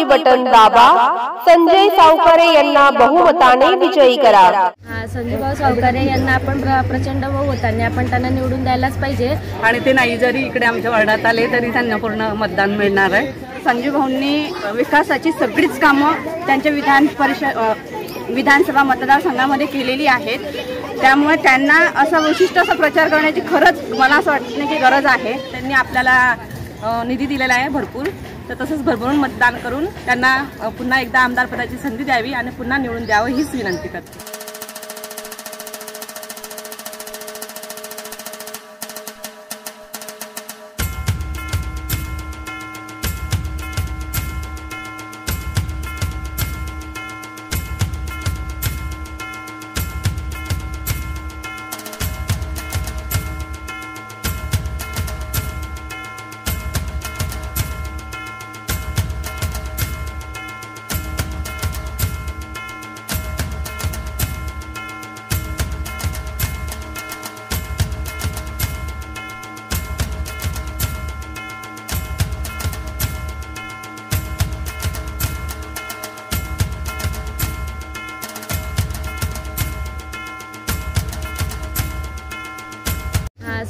कमळावरती button दाबा, संजय सावकारे यांना बहुमताने विजयी करा। संजय सावकारे यांना आपण प्रचंड बहुमताने आपण त्यांना निवडून द्यायलाच पाहिजे आणि ते नाही जरी इकडे आमच्या वार्डात आले तरी त्यांना पूर्ण मतदान मिळणार आहे। संजय भाऊंनी विकासाची सगळीच कामं त्यांच्या विधानसभा मतदारसंघामध्ये केलेली आहेत, त्यामुळे त्यांना असा विशिष्ट असा प्रचार करण्याची खरंच मला असं वाटतं की गरज आहे। त्यांनी आपल्याला निधी दिलेला आहे भरपूर, तर तसंच भरभरून मतदान करून त्यांना पुन्हा एकदा आमदार पदाची संधी द्यावी आणि पुन्हा निवडून द्यावं हीच विनंती करते।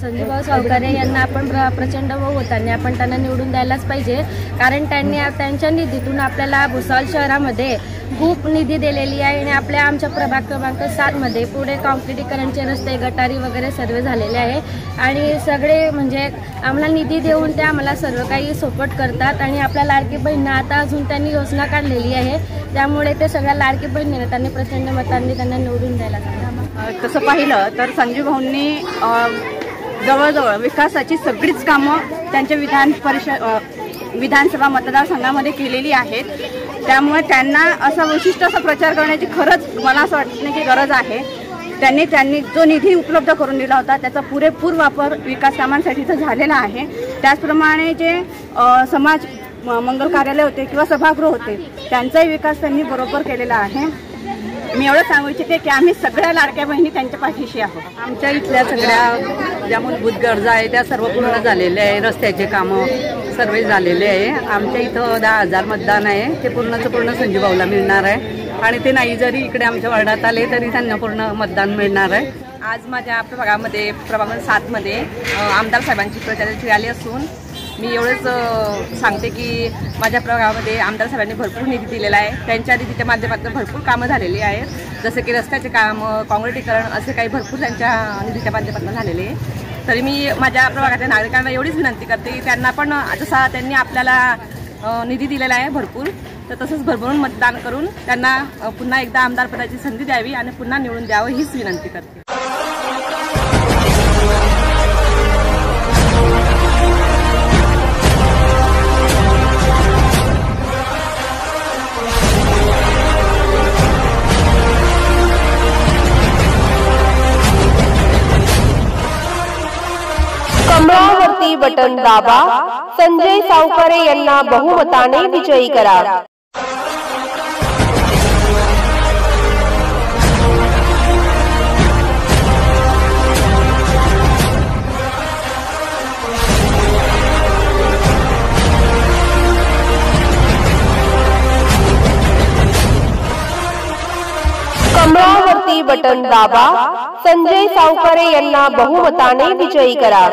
संजय सावकारे यांना आपण प्रचंड बहुमताने आपण त्यांना निवडून द्यायलाच पाहिजे, कारण त्यांनी त्यांच्या निधीतून आपल्याला भुसावळ शहरामध्ये खूप निधी दिलेली आहे आणि आमच्या प्रभाग क्रमांक 7 मध्ये पुढे काँक्रिटीकरणचे रस्ते, गटारी वगैरे सर्व झालेले आहे आणि सगळे म्हणजे आम्हाला निधी देऊन ते आम्हाला सर्व काही सपोर्ट करतात आणि आपल्या लाडकी बहिणींना आता अजून त्यांनी योजना काढलेली आहे, त्यामुळे ते सगळ्या लाडकी बहिणींना त्यांनी प्रचंड मतांनी त्यांना निवडून द्यायला पाहिजे। तसं पाहिलं तर संजय भाऊंनी जवळजवळ विकासाची सगळीच कामं त्यांच्या विधानसभा मतदारसंघामध्ये केलेली आहेत, त्यामुळे त्यांना असा विशिष्ट असा प्रचार करण्याची खरंच मला असं वाटतं की गरज आहे। त्यांनी जो निधी उपलब्ध करून दिला होता त्याचा पुरेपूर वापर विकास कामांसाठी झालेला आहे। त्याचप्रमाणे जे समाज मंगल कार्यालय होते किंवा सभागृह होते त्यांचाही विकास त्यांनी बरोबर केलेला आहे। मी एवढं सांगू इच्छिते की आम्ही सगळ्या लाडक्या बहिणी त्यांच्या पाठीशी आहोत। आमच्या इथल्या सगळ्या ज्या मूलभूत गरजा आहेत त्या सर्व पूर्ण झालेल्या आहे, रस्त्याचे कामं सर्व झालेले आहे। आमच्या इथं 10,000 मतदान आहे, ते पूर्णचं पूर्ण संजय भाऊला मिळणार आहे आणि ते नाही जरी इकडे आमच्या वार्डात आले तरी त्यांना पूर्ण मतदान मिळणार आहे। आज माझ्या प्रभागामध्ये प्रभाग 7 मध्ये आमदार साहेबांची प्रचाराची रॅली असून मी एवढंच सांगते की माझ्या प्रभागामध्ये आमदार साहेबांनी भरपूर निधी दिलेला आहे, त्यांच्या निधीच्या माध्यमातून भरपूर कामं झालेली आहेत, जसे की रस्त्याचे कामं, काँक्रिटीकरण असे काही भरपूर त्यांच्या निधीच्या माध्यमातून झालेले आहे। तरी मी माझ्या प्रभागाच्या नागरिकांना एवढीच विनंती करते की त्यांना पण जसा त्यांनी आपल्याला निधी दिलेला आहे भरपूर, तर तसंच भरभरून मतदान करून त्यांना पुन्हा एकदा आमदार पदाची संधी द्यावी आणि पुन्हा निवडून द्यावं हीच विनंती करते। कमळावरती बटन दाबा, संजय सावकारे यांना बहुमताने विजयी करा। कमळावरती बटन दाबा, संजय सावकारे यांना बहुमताने विजयी करा।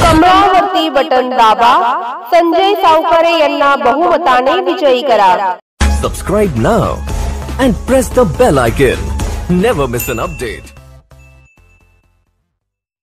कमळावरती बटन दाबा, संजय सावकारे यांना बहुमताने विजयी करा। Subscribe now and press the bell icon. Never miss an update.